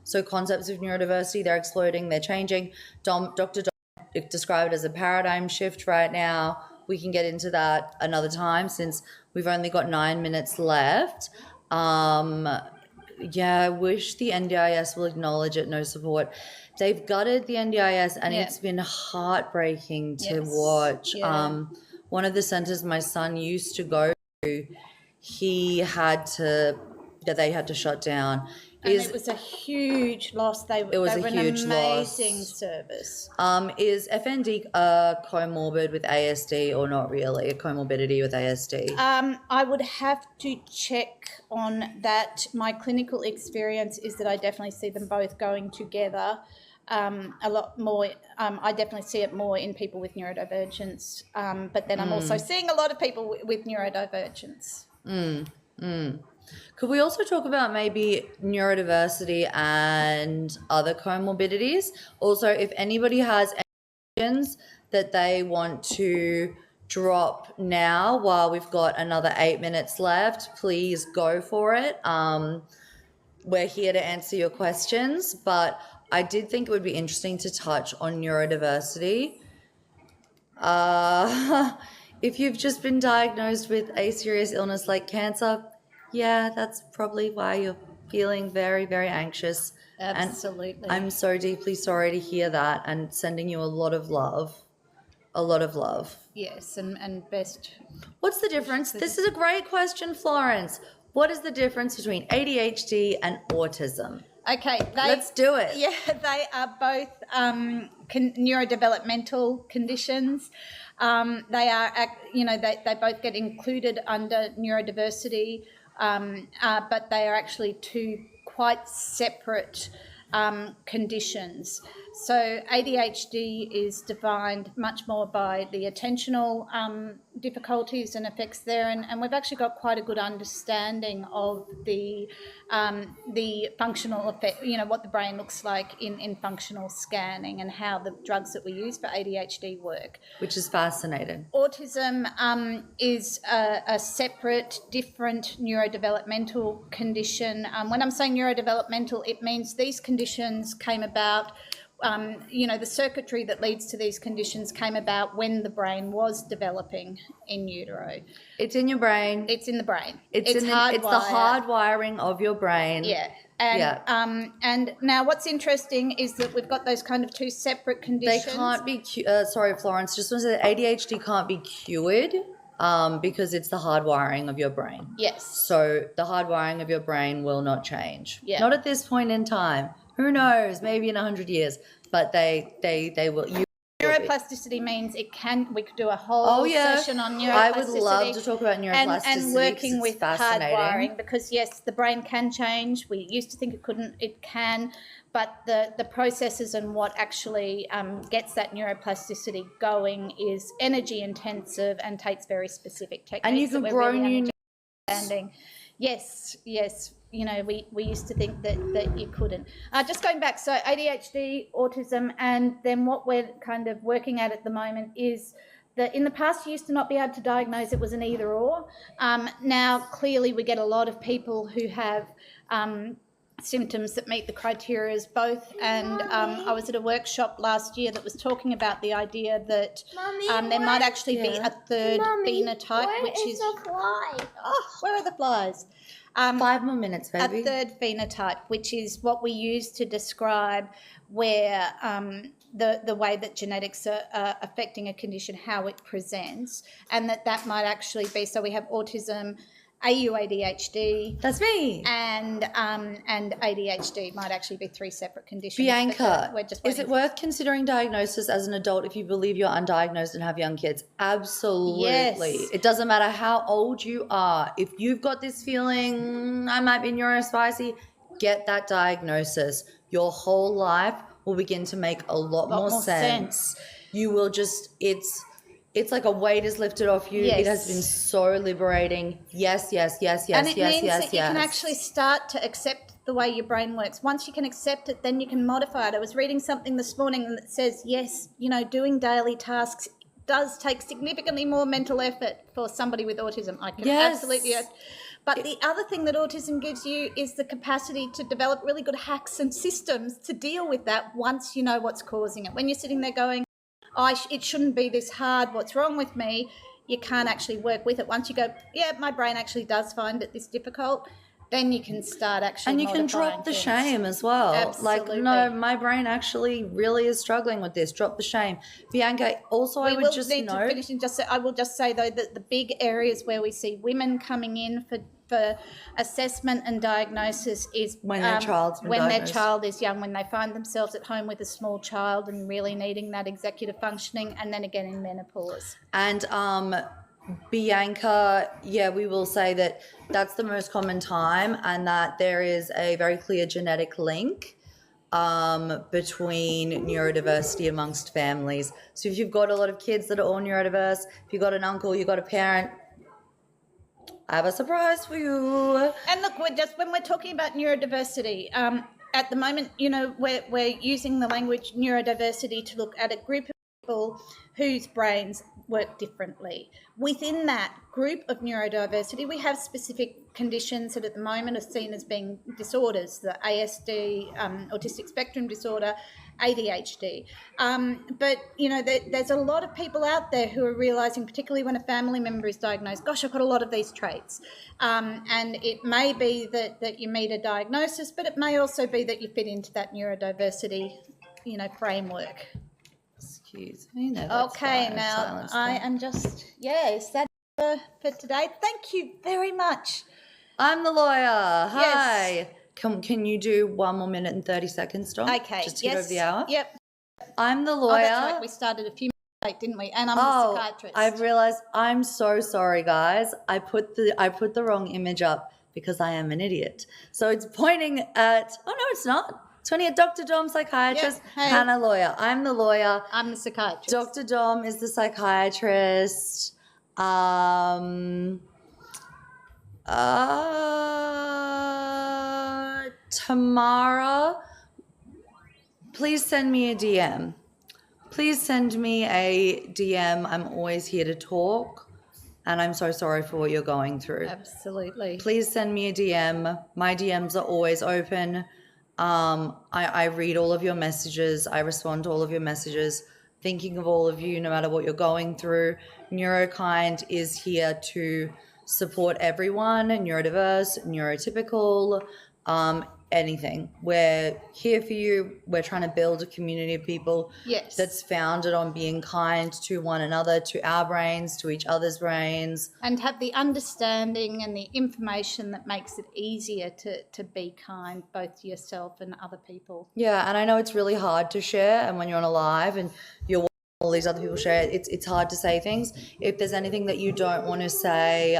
So concepts of neurodiversity, they're exploding, they're changing. Dr. described it as a paradigm shift right now. We can get into that another time since we've only got 9 minutes left. I wish the NDIS will acknowledge it, no support. They've gutted the NDIS and it's been heartbreaking to watch. Yeah. One of the centers my son used to go to, they had to shut down. And it was a huge loss. It was an amazing service. Is FND comorbid with ASD or not really? A comorbidity with ASD? I would have to check on that. My clinical experience is that I definitely see them both going together a lot more. I definitely see it more in people with neurodivergence, but then I'm also seeing a lot of people with neurodivergence. Could we also talk about maybe neurodiversity and other comorbidities? Also, if anybody has any questions that they want to drop now while we've got another 8 minutes left, please go for it. We're here to answer your questions, but I did think it would be interesting to touch on neurodiversity. If you've just been diagnosed with a serious illness like cancer, that's probably why you're feeling very, very anxious. Absolutely. And I'm so deeply sorry to hear that and sending you a lot of love. A lot of love. Yes, and best. What's the difference? This is a great question, Florence. What is the difference between ADHD and autism? Okay. Let's do it. Yeah, they are both neurodevelopmental conditions. They are, they both get included under neurodiversity, but they are actually two quite separate conditions. So ADHD is defined much more by the attentional difficulties and effects there, and we've actually got quite a good understanding of the functional effect, what the brain looks like in functional scanning and how the drugs that we use for ADHD work. Which is fascinating. Autism is a separate, different neurodevelopmental condition. When I'm saying neurodevelopmental, it means these conditions came about, the circuitry that leads to these conditions came about when the brain was developing in utero. It's in your brain. It's in the brain. It's the hardwiring of your brain. Yeah. And now what's interesting is that we've got those kind of two separate conditions. They can't be sorry, Florence, just want to say that ADHD can't be cured because it's the hardwiring of your brain. Yes. So the hardwiring of your brain will not change. Yeah. Not at this point in time. Who knows? Maybe in 100 years. But they will. Neuroplasticity means we could do a whole session on neuroplasticity. I would love to talk about neuroplasticity and working with hardwiring, because yes, the brain can change. We used to think it couldn't, it can, but the processes and what actually gets that neuroplasticity going is energy intensive and takes very specific techniques. And you can grow new understanding. Yes. We used to think that you couldn't. Just going back, so ADHD, autism, and then what we're kind of working at the moment is that in the past you used to not be able to diagnose it was an either or. Now, clearly we get a lot of people who have symptoms that meet the criteria as both, and I was at a workshop last year that was talking about the idea that there might actually be a third phenotype, which is the fly? Oh, where are the flies? 5 more minutes, baby. A third phenotype, which is what we use to describe where the way that genetics are affecting a condition, how it presents, and that might actually be, so we have autism, ADHD. That's me. And ADHD might actually be three separate conditions. Bianca, is it worth considering diagnosis as an adult if you believe you're undiagnosed and have young kids? Absolutely. Yes. It doesn't matter how old you are. If you've got this feeling, I might be neurospicy, get that diagnosis. Your whole life will begin to make a lot more sense. You will just, it's like a weight is lifted off you. Yes. It has been so liberating. Yes. And it means that you can actually start to accept the way your brain works. Once you can accept it, then you can modify it. I was reading something this morning that says, yes, doing daily tasks does take significantly more mental effort for somebody with autism. I can absolutely. But the other thing that autism gives you is the capacity to develop really good hacks and systems to deal with that once you know what's causing it. When you're sitting there going, it shouldn't be this hard, what's wrong with me, you can't actually work with it. Once you go, yeah, my brain actually does find it this difficult, then you can start actually and you can drop the shame as well. Absolutely. Like, no, my brain actually really is struggling with this. Drop the shame. Bianca, also I would just note... to finish and I will just say, though, that the big areas where we see women coming in for assessment and diagnosis is when their child is young, when they find themselves at home with a small child and really needing that executive functioning, and then again in menopause. And Bianca, we will say that that's the most common time, and that there is a very clear genetic link between neurodiversity amongst families. So if you've got a lot of kids that are all neurodiverse, if you've got an uncle, you've got a parent, I have a surprise for you. And look, when we're talking about neurodiversity, at the moment, we're using the language neurodiversity to look at a group of people whose brains work differently. Within that group of neurodiversity, we have specific conditions that at the moment are seen as being disorders, the ASD, autistic spectrum disorder, ADHD. But, there's a lot of people out there who are realising, particularly when a family member is diagnosed, gosh, I've got a lot of these traits. And it may be that you meet a diagnosis, but it may also be that you fit into that neurodiversity, framework. Excuse me. No, okay, now I am just, is that for today? Thank you very much. I'm the lawyer. Hi. Yes. Can you do 1 more minute and 30 seconds, Dom? Okay. Just to get over the hour? Yep. I'm the lawyer. Oh, that's right. We started a few minutes late, didn't we? And I'm the psychiatrist. I've realised. I'm so sorry, guys. I put the wrong image up because I am an idiot. So it's pointing at. Oh no, it's not. 20th. Dr. Dom, psychiatrist. Yep. Hey. Hannah, lawyer. I'm the lawyer. I'm the psychiatrist. Dr. Dom is the psychiatrist. Tamara, please send me a DM. Please send me a DM. I'm always here to talk. And I'm so sorry for what you're going through. Absolutely. Please send me a DM. My DMs are always open. I read all of your messages. I respond to all of your messages. Thinking of all of you, no matter what you're going through. Neurokind is here to support everyone, neurodiverse, neurotypical, anything. We're here for you. We're trying to build a community of people that's founded on being kind to one another, to our brains, to each other's brains. And have the understanding and the information that makes it easier to be kind, both to yourself and other people. Yeah, and I know it's really hard to share, and when you're on a live and you're watching all these other people share, it's hard to say things. If there's anything that you don't want to say,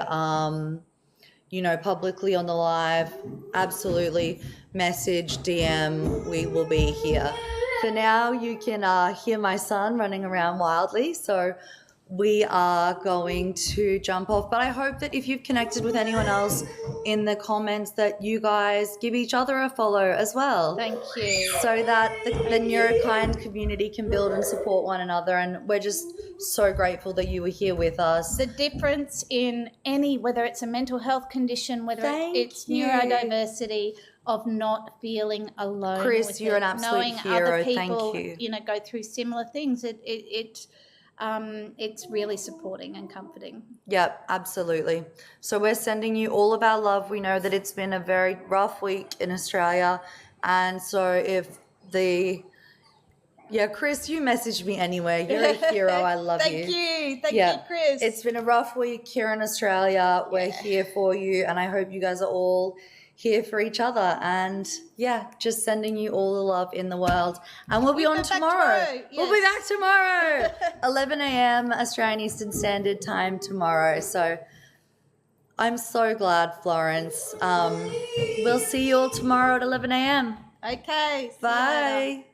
publicly on the live, absolutely message, DM, we will be here. For now, you can hear my son running around wildly, so we are going to jump off. But I hope that if you've connected with anyone else in the comments, that you guys give each other a follow as well. Thank you. So that the Neurokind community can build and support one another. And we're just so grateful that you were here with us. The difference in whether it's a mental health condition, whether it's neurodiversity, of not feeling alone. Chris, you're an absolute knowing hero. Other people, Thank you. Go through similar things. It's really supporting and comforting. Yep, absolutely. So we're sending you all of our love. We know that it's been a very rough week in Australia. And so Chris, you messaged me anyway. You're a hero. I love you. Thank you, Chris. It's been a rough week here in Australia. We're here for you. And I hope you guys are all here for each other, and just sending you all the love in the world. And we'll be on tomorrow. Yes. We'll be back tomorrow. 11 a.m. Australian Eastern Standard Time tomorrow. So I'm so glad, Florence. We'll see you all tomorrow at 11 a.m. Okay. Bye.